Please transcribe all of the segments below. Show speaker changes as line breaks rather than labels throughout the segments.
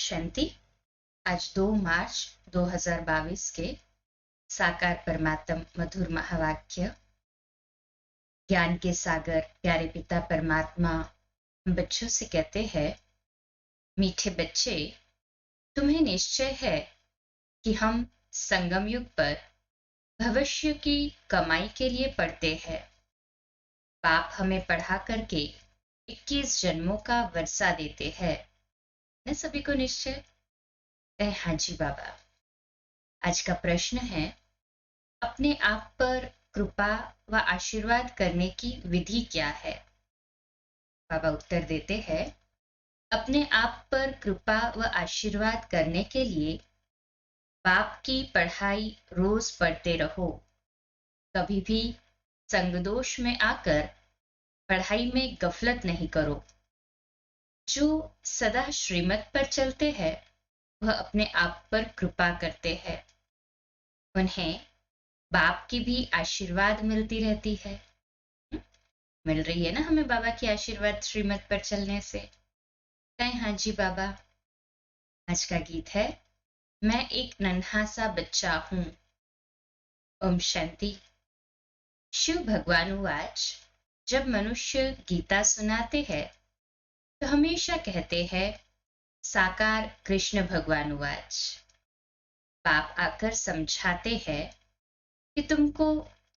शांति। आज 2 मार्च 2022 के साकार परमात्म मधुर महावाक्य ज्ञान के सागर प्यारे पिता परमात्मा बच्चों से कहते हैं, मीठे बच्चे, तुम्हें निश्चय है कि हम संगम युग पर भविष्य की कमाई के लिए पढ़ते हैं। बाप हमें पढ़ा करके 21 जन्मों का वर्षा देते हैं। न सभी को निश्चय? हाँ जी बाबा। आज का प्रश्न है, अपने आप पर कृपा व आशीर्वाद करने की विधि क्या है? बाबा उत्तर देते हैं, अपने आप पर कृपा व आशीर्वाद करने के लिए बाप की पढ़ाई रोज पढ़ते रहो। कभी भी संगदोष में आकर पढ़ाई में गफलत नहीं करो। जो सदा श्रीमत पर चलते हैं वह अपने आप पर कृपा करते हैं। उन्हें बाप की भी आशीर्वाद मिलती रहती है। मिल रही है ना हमें बाबा की आशीर्वाद श्रीमत पर चलने से? कहें हाँ जी बाबा। आज का गीत है, मैं एक नन्हा सा बच्चा हूं। ओम शांति। शिव भगवान उवाच, जब मनुष्य गीता सुनाते हैं तो हमेशा कहते हैं, साकार कृष्ण भगवान उवाच। बाप आकर समझाते हैं कि तुमको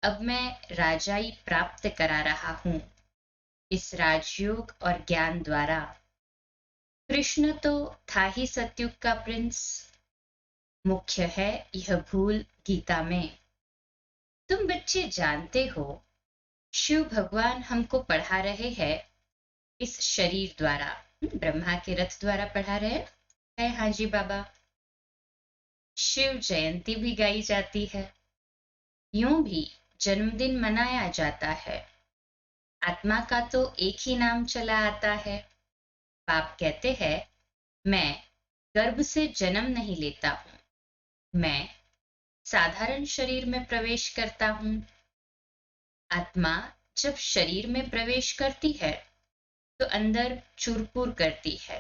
अब मैं राजाई प्राप्त करा रहा हूं इस राजयोग और ज्ञान द्वारा। कृष्ण तो था ही सतयुग का प्रिंस। मुख्य है यह भूल गीता में। तुम बच्चे जानते हो, शिव भगवान हमको पढ़ा रहे हैं इस शरीर द्वारा, ब्रह्मा के रथ द्वारा पढ़ा रहे हैं। हाँ जी बाबा। शिव जयंती भी गाई जाती है, यूं भी जन्मदिन मनाया जाता है। आत्मा का तो एक ही नाम चला आता है। बाप कहते हैं, मैं गर्भ से जन्म नहीं लेता हूं, मैं साधारण शरीर में प्रवेश करता हूं। आत्मा जब शरीर में प्रवेश करती है तो अंदर चूरपुर करती है।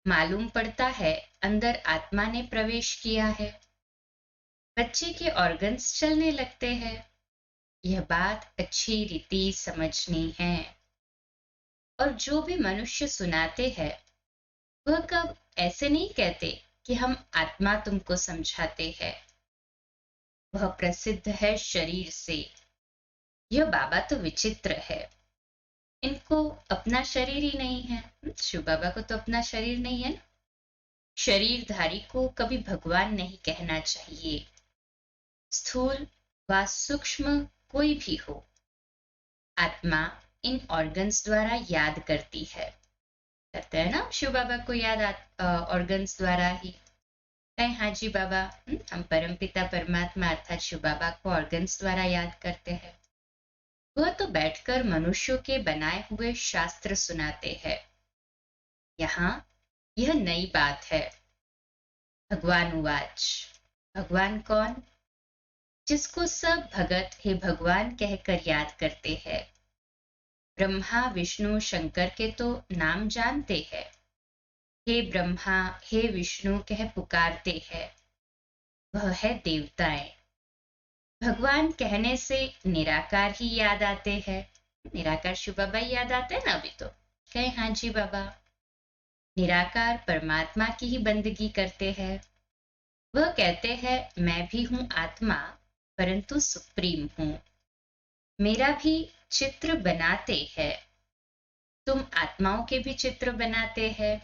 मालूम पड़ता है अंदर आत्मा ने प्रवेश किया है। बच्चे के ऑर्गन्स चलने लगते हैं। यह बात अच्छी रीति समझनी है। और जो भी मनुष्य सुनाते हैं वह कब ऐसे नहीं कहते कि हम आत्मा तुमको समझाते हैं। वह प्रसिद्ध है शरीर से। यह बाबा तो विचित्र है, इनको अपना शरीर ही नहीं है। शिव बाबा को तो अपना शरीर नहीं है ना। शरीरधारी को कभी भगवान नहीं कहना चाहिए। स्थूल व सूक्ष्म कोई भी हो, आत्मा इन ऑर्गन्स द्वारा याद करती है। करते हैं ना शिव बाबा को याद ऑर्गन्स द्वारा ही। हाँ जी बाबा। हम परमपिता परमात्मा अर्थात शिव बाबा को ऑर्गन्स द्वारा याद करते हैं। वह तो बैठकर मनुष्यों के बनाए हुए शास्त्र सुनाते हैं। यहाँ यह नई बात है। भगवान उवाच। भगवान कौन? जिसको सब भगत हे भगवान कहकर याद करते हैं। ब्रह्मा विष्णु शंकर के तो नाम जानते हैं। हे ब्रह्मा हे विष्णु कह पुकारते हैं। वह है देवताएं। भगवान कहने से निराकार ही याद आते हैं। निराकार शिव बाबा ही याद आते हैं ना अभी तो। कहे हाँ जी बाबा। निराकार परमात्मा की ही बंदगी करते हैं। वह कहते हैं, मैं भी हूं आत्मा परंतु सुप्रीम हूं। मेरा भी चित्र बनाते हैं। तुम आत्माओं के भी चित्र बनाते हैं।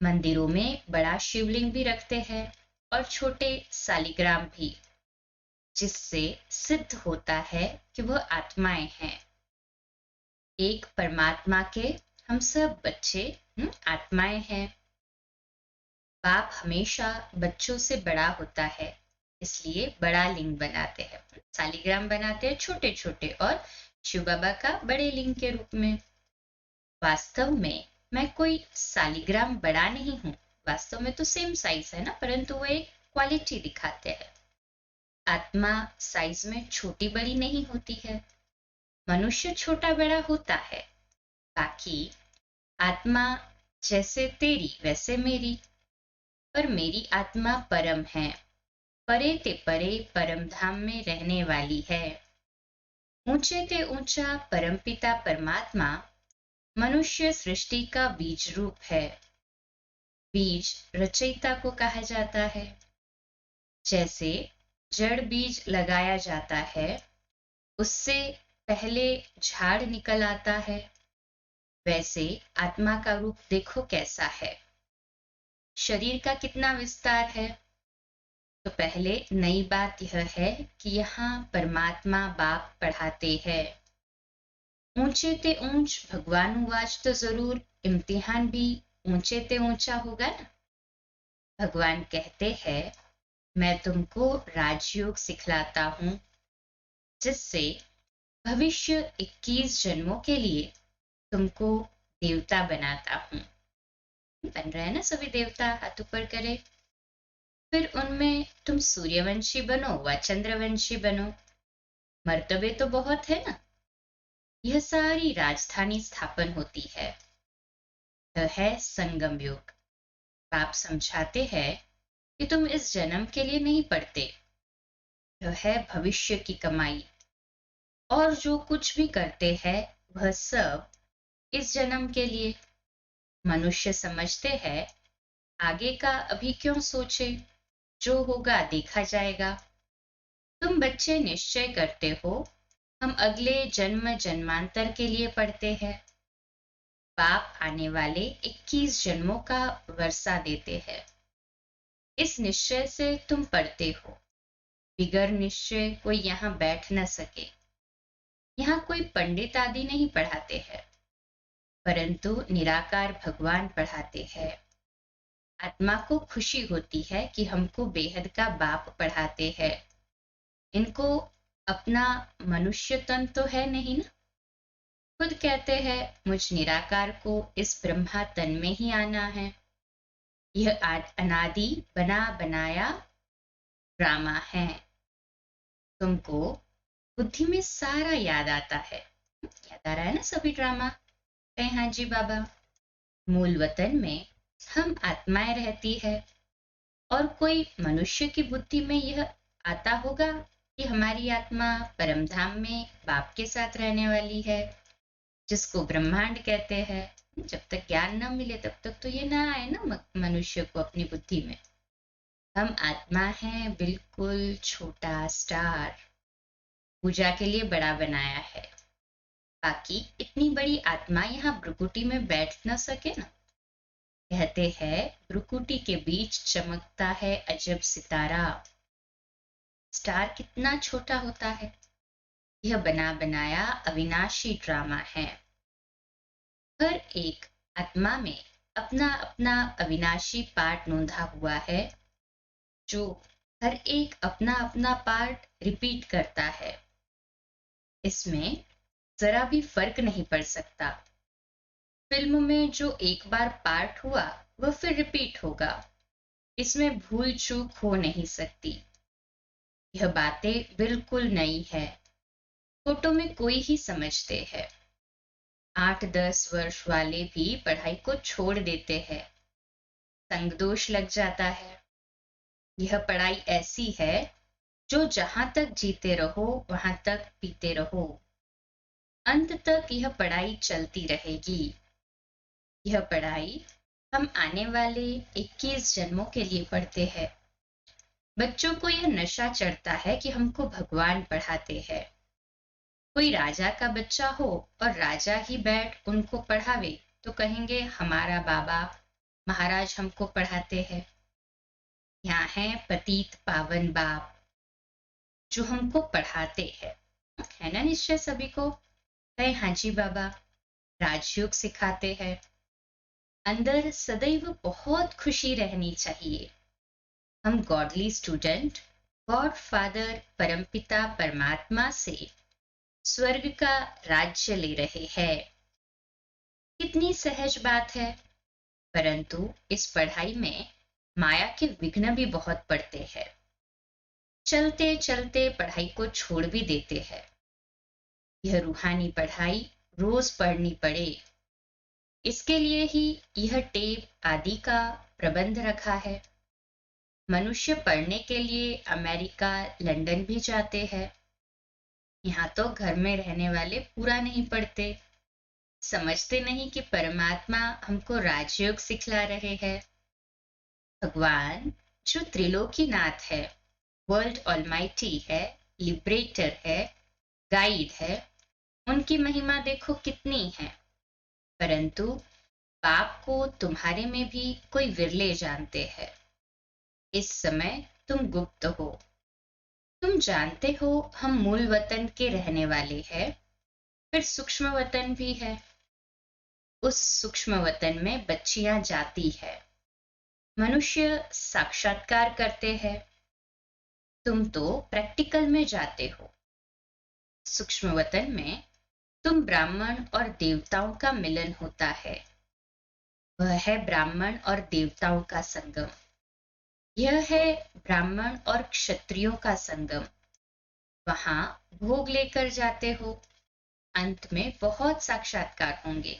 मंदिरों में बड़ा शिवलिंग भी रखते हैं और छोटे सालिग्राम भी, जिससे सिद्ध होता है कि वह आत्माएं हैं। एक परमात्मा के हम सब बच्चे आत्माएं हैं। बाप हमेशा बच्चों से बड़ा होता है, इसलिए बड़ा लिंग बनाते हैं। सालिग्राम बनाते हैं छोटे छोटे, और शिव बाबा का बड़े लिंग के रूप में। वास्तव में मैं कोई सालिग्राम बड़ा नहीं हूं। वास्तव में तो सेम साइज है ना, परंतु वो एक क्वालिटी दिखाते हैं। आत्मा साइज में छोटी बड़ी नहीं होती है। मनुष्य छोटा बड़ा होता है, बाकी आत्मा जैसे तेरी वैसे मेरी, पर मेरी आत्मा परम है, परे ते परे परम धाम में रहने वाली है। ऊंचे ते ऊंचा परमपिता परमात्मा मनुष्य सृष्टि का बीज रूप है। बीज रचयिता को कहा जाता है। जैसे जड़ बीज लगाया जाता है, उससे पहले झाड़ निकल आता है, वैसे आत्मा का रूप देखो कैसा है। शरीर का कितना विस्तार है। तो पहले नई बात यह है कि यहाँ परमात्मा बाप पढ़ाते हैं। ऊंचे ते ऊंच भगवान उवाच तो जरूर इम्तिहान भी ऊंचे ते ऊंचा होगा ना। भगवान कहते हैं मैं तुमको राजयोग सिखलाता हूं, जिससे भविष्य 21 जन्मों के लिए तुमको देवता बनाता हूं। बन रहे हैं ना सभी देवता, हाथ ऊपर करे। फिर उनमें तुम सूर्यवंशी बनो व चंद्रवंशी बनो। मर्तबे तो बहुत है ना। यह सारी राजधानी स्थापन होती है। यह है संगम युग। बाप समझाते हैं कि तुम इस जन्म के लिए नहीं पढ़ते, यह है भविष्य की कमाई। और जो कुछ भी करते हैं वह सब इस जन्म के लिए। मनुष्य समझते हैं आगे का अभी क्यों सोचे, जो होगा देखा जाएगा। तुम बच्चे निश्चय करते हो हम अगले जन्म जन्मांतर के लिए पढ़ते हैं। बाप आने वाले 21 जन्मों का वर्षा देते हैं। इस निश्चय से तुम पढ़ते हो। बिगर निश्चय कोई यहाँ बैठ न सके। यहाँ कोई पंडित आदि नहीं पढ़ाते हैं, परंतु निराकार भगवान पढ़ाते हैं। आत्मा को खुशी होती है कि हमको बेहद का बाप पढ़ाते हैं। इनको अपना मनुष्य तन तो है नहीं ना। खुद कहते हैं मुझ निराकार को इस ब्रह्मा तन में ही आना है। यह अनादि बना बनाया ड्रामा है। तुमको बुद्धि में सारा याद आता है। याद आ रहा है ना सभी ड्रामा। कहे हाँ जी बाबा। मूल वतन में हम आत्माएं रहती है, और कोई मनुष्य की बुद्धि में यह आता होगा कि हमारी आत्मा परमधाम में बाप के साथ रहने वाली है, जिसको ब्रह्मांड कहते हैं। जब तक ज्ञान न मिले तब तक तो ये ना आए ना मनुष्य को अपनी बुद्धि में। हम आत्मा हैं बिल्कुल छोटा स्टार, पूजा के लिए बड़ा बनाया है। बाकी इतनी बड़ी आत्मा यहाँ भ्रुकुटी में बैठ न सके ना। कहते हैं भ्रुकुटी के बीच चमकता है अजब सितारा। स्टार कितना छोटा होता है। यह बना बनाया अविनाशी ड्रामा है। हर एक आत्मा में अपना अपना अविनाशी पार्ट नोंधा हुआ है, जो हर एक अपना अपना पार्ट रिपीट करता है। इसमें जरा भी फर्क नहीं पड़ सकता। फिल्म में जो एक बार पार्ट हुआ वह फिर रिपीट होगा। इसमें भूल चूक हो नहीं सकती। यह बातें बिल्कुल नई है। फोटो में कोई ही समझते हैं। 8-10 वर्ष वाले भी पढ़ाई को छोड़ देते हैं। संग दोष लग जाता है। यह पढ़ाई ऐसी है जो जहां तक जीते रहो वहां तक पीते रहो। अंत तक यह पढ़ाई चलती रहेगी। यह पढ़ाई हम आने वाले 21 जन्मों के लिए पढ़ते हैं। बच्चों को यह नशा चढ़ता है कि हमको भगवान पढ़ाते हैं। कोई राजा का बच्चा हो और राजा ही बैठ उनको पढ़ावे तो कहेंगे हमारा बाबा महाराज हमको पढ़ाते हैं। यहाँ है पतित पावन बाप जो हमको पढ़ाते हैं। है ना निश्चय सभी को। है हाँ जी बाबा। राजयोग सिखाते हैं। अंदर सदैव बहुत खुशी रहनी चाहिए। हम गॉडली स्टूडेंट गॉड फादर परमपिता परमात्मा से स्वर्ग का राज्य ले रहे हैं। कितनी सहज बात है। परंतु इस पढ़ाई में माया के विघ्न भी बहुत पड़ते हैं। चलते चलते पढ़ाई को छोड़ भी देते हैं। यह रूहानी पढ़ाई रोज पढ़नी पड़े। इसके लिए ही यह टेप आदि का प्रबंध रखा है। मनुष्य पढ़ने के लिए अमेरिका, लंदन भी जाते हैं। यहाँ तो घर में रहने वाले पूरा नहीं पढ़ते, समझते नहीं कि परमात्मा हमको राजयोग सिखला रहे हैं। भगवान जो त्रिलोकीनाथ है, वर्ल्ड ऑलमाइटी है, लिबरेटर है, गाइड है, उनकी महिमा देखो कितनी है। परंतु पाप को तुम्हारे में भी कोई विरले जानते हैं। इस समय तुम गुप्त हो। तुम जानते हो हम मूल वतन के रहने वाले हैं, फिर सूक्ष्म वतन भी है। उस सूक्ष्म वतन में बच्चियां जाती है। मनुष्य साक्षात्कार करते हैं, तुम तो प्रैक्टिकल में जाते हो। सूक्ष्म वतन में तुम ब्राह्मण और देवताओं का मिलन होता है। वह है ब्राह्मण और देवताओं का संगम। यह है ब्राह्मण और क्षत्रियों का संगम। वहां भोग लेकर जाते हो। अंत में बहुत साक्षात्कार होंगे।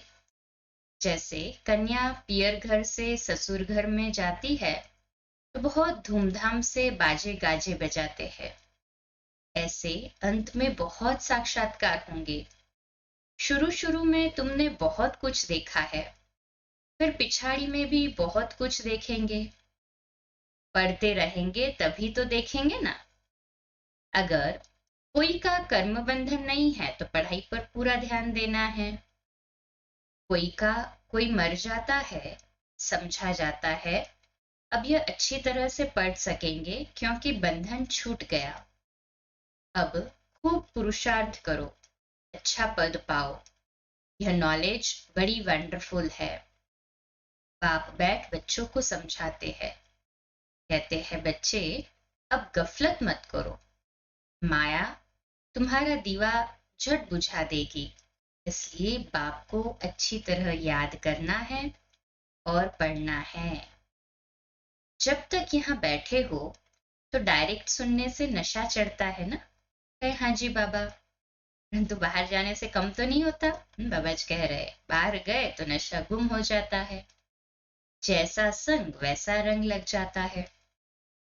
जैसे कन्या पियर घर से ससुर घर में जाती है तो बहुत धूमधाम से बाजे गाजे बजाते हैं। ऐसे अंत में बहुत साक्षात्कार होंगे। शुरू शुरू में तुमने बहुत कुछ देखा है, फिर पिछाड़ी में भी बहुत कुछ देखेंगे। पढ़ते रहेंगे तभी तो देखेंगे ना। अगर कोई का कर्म बंधन नहीं है तो पढ़ाई पर पूरा ध्यान देना है। कोई मर जाता है, समझा जाता है, अब यह अच्छी तरह से पढ़ सकेंगे क्योंकि बंधन छूट गया। अब खूब पुरुषार्थ करो, अच्छा पद पाओ। यह नॉलेज बड़ी वंडरफुल है। बाप बैठ बच्चों को समझाते हैं, कहते हैं बच्चे अब गफलत मत करो। माया तुम्हारा दीवा झट बुझा देगी, इसलिए बाप को अच्छी तरह याद करना है और पढ़ना है। जब तक यहाँ बैठे हो तो डायरेक्ट सुनने से नशा चढ़ता है ना। कहे हाँ जी बाबा, परंतु बाहर जाने से कम तो नहीं होता। बाबा जी कह रहे बाहर गए तो नशा गुम हो जाता है। जैसा संग वैसा रंग लग जाता है।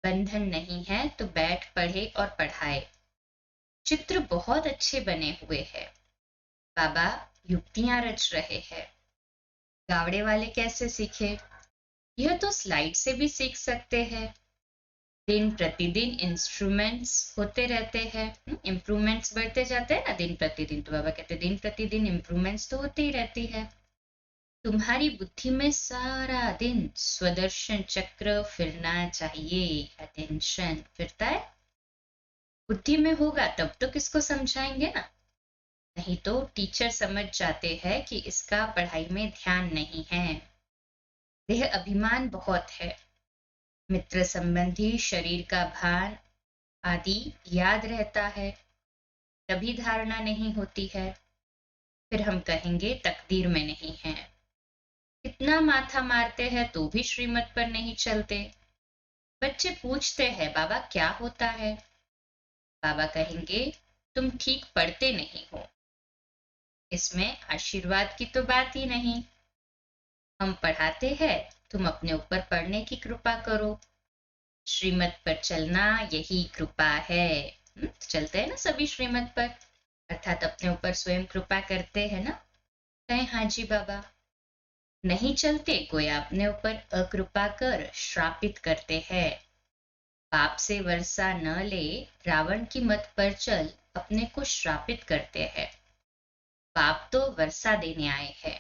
बंधन नहीं है तो बैठ पढ़े और पढ़ाए। चित्र बहुत अच्छे बने हुए हैं। बाबा युक्तियां रच रहे हैं। गावड़े वाले कैसे सीखे? यह तो स्लाइड से भी सीख सकते हैं। दिन प्रतिदिन इंस्ट्रूमेंट्स होते रहते हैं, इम्प्रूवमेंट्स बढ़ते जाते हैं ना दिन प्रतिदिन। तो बाबा कहते दिन प्रतिदिन इम्प्रूवमेंट्स तो होती ही रहती है। तुम्हारी बुद्धि में सारा दिन स्वदर्शन चक्र फिरना चाहिए। अटेंशन फिरता है, बुद्धि में होगा तब तो किसको समझाएंगे ना। नहीं तो टीचर समझ जाते हैं कि इसका पढ़ाई में ध्यान नहीं है। देह अभिमान बहुत है। मित्र संबंधी शरीर का भान आदि याद रहता है, तभी धारणा नहीं होती है। फिर हम कहेंगे तकदीर में नहीं है। इतना माथा मारते हैं तो भी श्रीमत पर नहीं चलते। बच्चे पूछते हैं बाबा क्या होता है? बाबा कहेंगे तुम ठीक पढ़ते नहीं हो। इसमें आशीर्वाद की तो बात ही नहीं। हम पढ़ाते हैं, तुम अपने ऊपर पढ़ने की कृपा करो। श्रीमत पर चलना यही कृपा है। चलते हैं ना सभी श्रीमत पर, अर्थात अपने ऊपर स्वयं कृपा करते हैं ना। कहें हाँ जी बाबा। नहीं चलते कोई अपने ऊपर अकृपा कर श्रापित करते हैं। पाप से वर्षा न ले, रावण की मत पर चल, अपने को श्रापित करते हैं। पाप तो वर्षा देने आए हैं,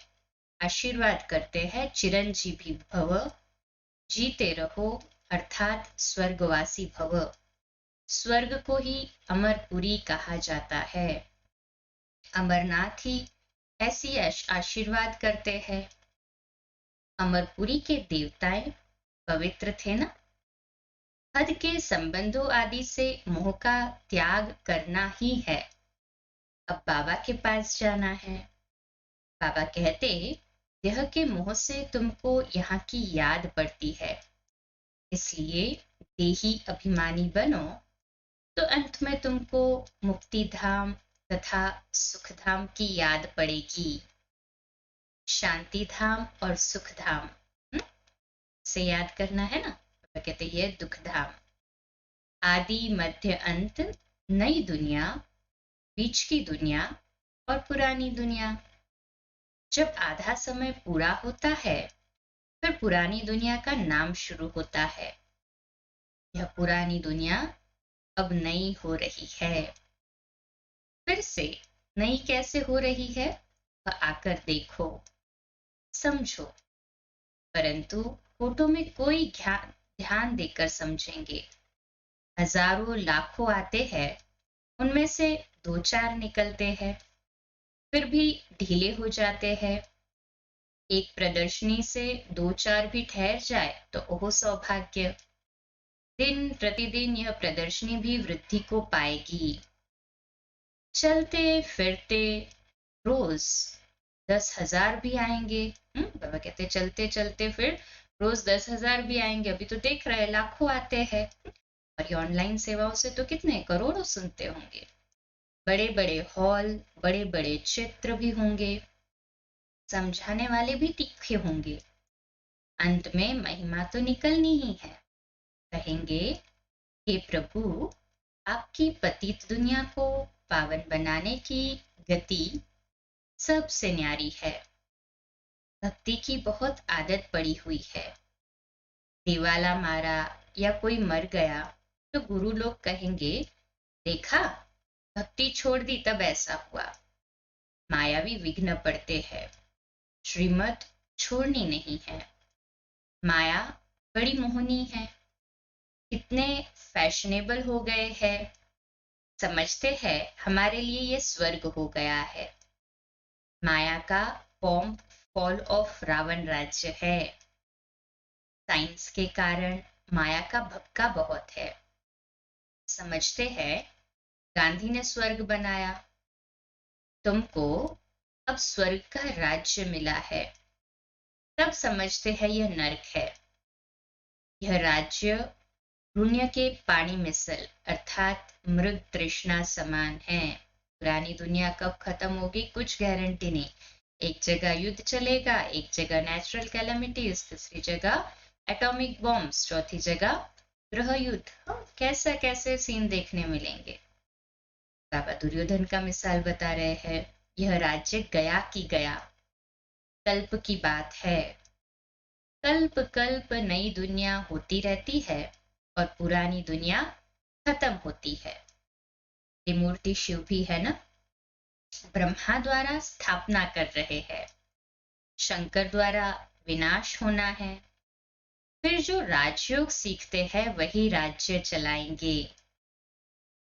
आशीर्वाद करते हैं चिरंजीवी भव, जीते रहो अर्थात स्वर्गवासी भव। स्वर्ग को ही अमरपुरी कहा जाता है। अमरनाथ ही ऐसी आशीर्वाद करते हैं। अमरपुरी के देवताएं पवित्र थे ना। हद के संबंधों आदि से मोह का त्याग करना ही है। अब बाबा के पास जाना है। बाबा कहते देह के मोह से तुमको यहाँ की याद पड़ती है, इसलिए देही अभिमानी बनो तो अंत में तुमको मुक्ति धाम तथा सुख धाम की याद पड़ेगी। शांति धाम और सुख धाम से याद करना है ना। तो कहते हैं ये दुख धाम। आदि मध्य अंत, नई दुनिया, बीच की दुनिया और पुरानी दुनिया। जब आधा समय पूरा होता है फिर पुरानी दुनिया का नाम शुरू होता है। यह पुरानी दुनिया अब नई हो रही है। फिर से नई कैसे हो रही है वह आकर देखो, समझो। परंतु फोटो में कोई ध्यान देकर समझेंगे। हजारों लाखों आते हैं, उनमें से दो चार निकलते हैं, फिर भी ढीले हो जाते हैं। एक प्रदर्शनी से दो चार भी ठहर जाए तो ओह सौभाग्य। दिन प्रतिदिन यह प्रदर्शनी भी वृद्धि को पाएगी। चलते फिरते रोज 10,000 भी आएंगे। बाबा कहते चलते चलते फिर रोज 10,000 भी आएंगे। अभी तो देख रहे हैं लाखों आते हैं, और ये ऑनलाइन सेवाओं से तो कितने करोड़ों सुनते होंगे। बड़े बड़े हॉल, बड़े बड़े चित्र भी होंगे, समझाने वाले भी तीखे होंगे। अंत में महिमा तो निकलनी ही है। कहेंगे हे प्रभु, आपकी पतित दुनिया को पावन बनाने की गति सबसे न्यारी है। भक्ति की बहुत आदत पड़ी हुई है। दिवाला मारा या कोई मर गया तो गुरु लोग कहेंगे देखा, भक्ति छोड़ दी तब ऐसा हुआ। मायावी विघ्न पड़ते हैं, श्रीमत छोड़नी नहीं है। माया बड़ी मोहनी है, इतने फैशनेबल हो गए हैं, समझते हैं हमारे लिए ये स्वर्ग हो गया है। माया का फॉर्म फॉल ऑफ रावण राज्य है। साइंस के कारण माया का भक्का बहुत है। समझते हैं गांधी ने स्वर्ग बनाया, तुमको अब स्वर्ग का राज्य मिला है, तब समझते हैं यह नरक है। यह राज्य पुण्य के पानी मिसल अर्थात मृग तृष्णा समान है। पुरानी दुनिया कब खत्म होगी कुछ गारंटी नहीं। एक जगह युद्ध चलेगा, एक जगह नेचुरल कैलेमिटीज, तीसरी जगह एटॉमिक बॉम्ब्स, चौथी जगह गृह युद्ध। कैसा कैसे सीन देखने मिलेंगे। बाबा दुर्योधन का मिसाल बता रहे हैं। यह राज्य गया कि गया, कल्प की बात है। कल्प कल्प नई दुनिया होती रहती है और पुरानी दुनिया खत्म होती है। त्रिमूर्ति शिव भी है ना, ब्रह्मा द्वारा स्थापना कर रहे हैं, शंकर द्वारा विनाश होना है। फिर जो राजयोग सीखते हैं वही राज्य चलाएंगे।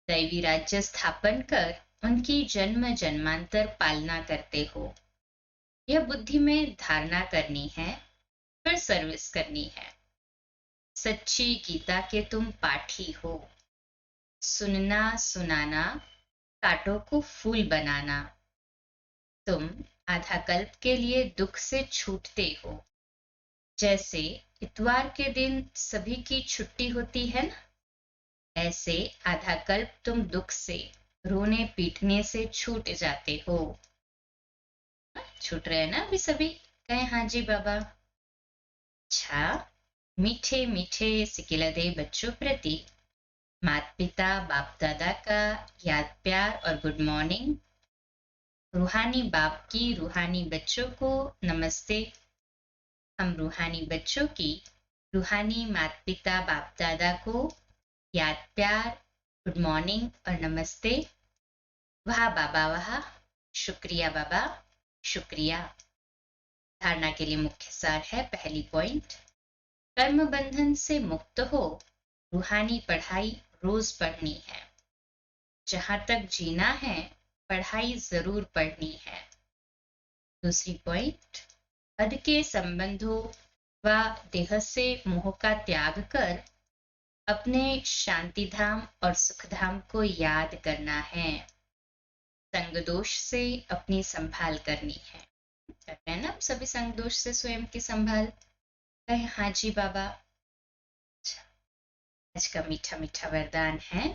दैवी राज्य स्थापन कर उनकी जन्म जन्मांतर पालना करते हो। यह बुद्धि में धारणा करनी है, फिर सर्विस करनी है। सच्ची गीता के तुम पाठी हो। सुनना सुनाना, कांटों को फूल बनाना। तुम आधा कल्प के लिए दुख से छूटते हो। जैसे इतवार के दिन सभी की छुट्टी होती है ना, ऐसे आधा कल्प तुम दुख से, रोने पीटने से छूट जाते हो। छूट रहे हैं ना अभी सभी, कहे हाँ जी बाबा। अच्छा, मीठे मीठे सिकिलदे बच्चों प्रति माता पिता बाप दादा का याद प्यार और गुड मॉर्निंग। रूहानी बाप की रूहानी बच्चों को नमस्ते। हम रूहानी बच्चों की रूहानी माता पिता बाप दादा को याद प्यार, गुड मॉर्निंग और नमस्ते। वाह बाबा वाह, शुक्रिया बाबा शुक्रिया। धारणा के लिए मुख्य सार है, पहली पॉइंट, कर्म बंधन से मुक्त हो रूहानी पढ़ाई रोज पढ़नी है। जहां तक जीना है पढ़ाई जरूर पढ़नी है। दूसरी पॉइंट, पद के संबंधों व देह से मोह का त्याग कर अपने शांति धाम और सुख धाम को याद करना है। संग दोष से अपनी संभाल करनी है। कर रहे हैं ना हम सभी संग दोष से स्वयं की संभाल। कहे हाँ जी बाबा। अच्छा, आज का मीठा मीठा वरदान है,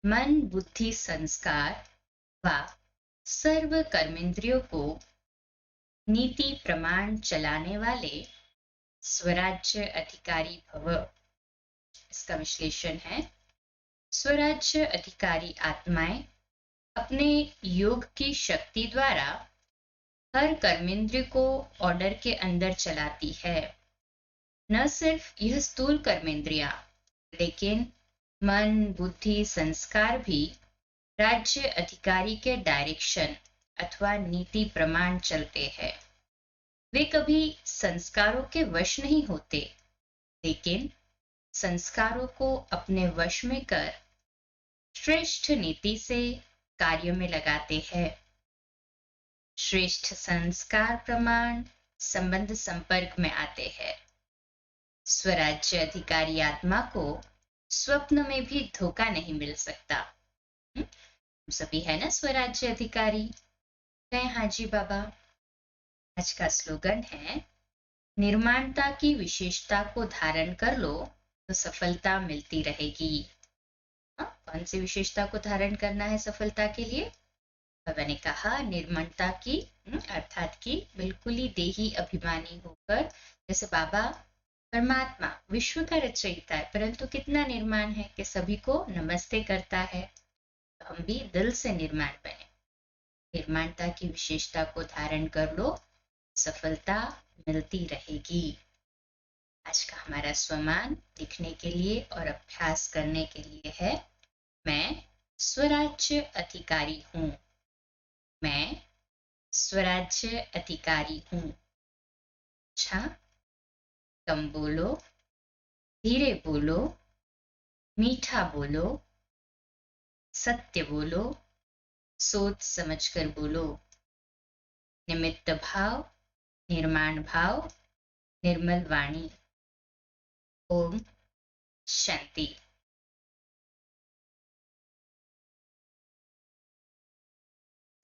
मन बुद्धि संस्कार व सर्व कर्मेंद्रियों को नीति प्रमाण चलाने वाले स्वराज्य अधिकारी भव। इसका विश्लेषण है, स्वराज्य अधिकारी आत्माएं अपने योग की शक्ति द्वारा हर कर्मेंद्रिय को ऑर्डर के अंदर चलाती है। न सिर्फ यह स्थूल कर्मेंद्रियां, लेकिन मन, बुद्धि, संस्कार भी राज्य अधिकारी के डायरेक्शन अथवा नीति प्रमाण चलते हैं। वे कभी संस्कारों के वश नहीं होते, लेकिन संस्कारों को अपने वश में कर श्रेष्ठ नीति से कार्य में लगाते हैं। श्रेष्ठ संस्कार प्रमाण संबंध संपर्क में आते हैं। स्वराज्य अधिकारी आत्मा को स्वप्न में भी धोखा नहीं मिल सकता। हम सभी है ना स्वराज्य अधिकारी? कहें हाँ जी बाबा। आज का स्लोगन है, निर्माणता की विशेषता को धारण कर लो तो सफलता मिलती रहेगी। कौन सी विशेषता को धारण करना है सफलता के लिए? बाबा ने कहा निर्माणता की, अर्थात की बिल्कुल ही देही अभिमानी होकर, जैसे बाबा परमात्मा विश्व का रचयिता है, परंतु कितना निर्माण है कि सभी को नमस्ते करता है। तो हम भी दिल से निर्माण बने। निर्माणता की विशेषता को धारण कर लो, सफलता मिलती रहेगी। आज का हमारा स्वमान लिखने के लिए और अभ्यास करने के लिए है, मैं स्वराज्य अधिकारी हूं। मैं स्वराज्य अधिकारी हूं। अच्छा, कम बोलो, धीरे बोलो, मीठा बोलो, सत्य बोलो, सोच समझकर बोलो। निमित्त भाव, निर्माण भाव, निर्मल वाणी। ओम शांति।